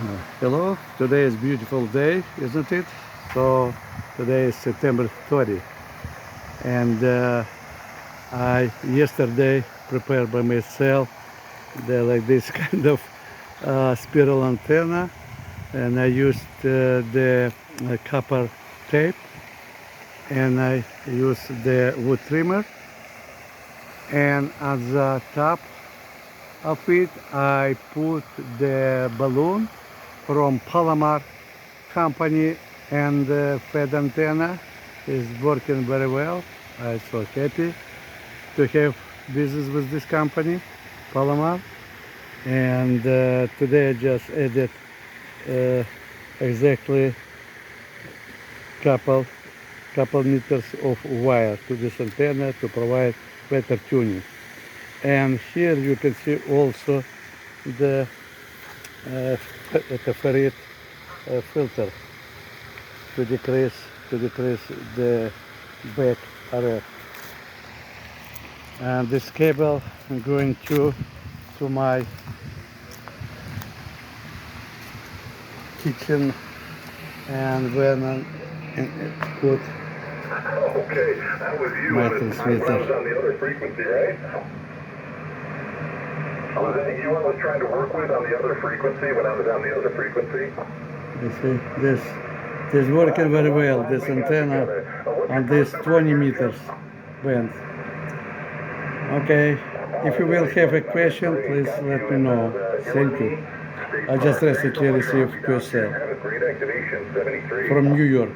Hello, today is beautiful day, isn't it? So today is September 30, and I yesterday prepared by myself like this kind of spiral antenna, and I used the copper tape, and I used the wood trimmer, and at the top of it I put the balloon from PALOMAR company, and the fed antenna is working very well. I'm so happy to have business with this company, PALOMAR. And today I just added uh, exactly couple meters of wire to this antenna to provide better tuning. And here you can see also the ferrite filter to decrease the back array. And this cable I'm going to my kitchen, and when I put okay, that was you. my I was transmitter. on the other frequency, right? I was saying you I was trying to work with on the other frequency when I was on the other frequency. You see, this is working very well, this antenna on this 20 meters band. Okay, if you will have a question, please let me know. Thank you. I just recently received QSL from New York.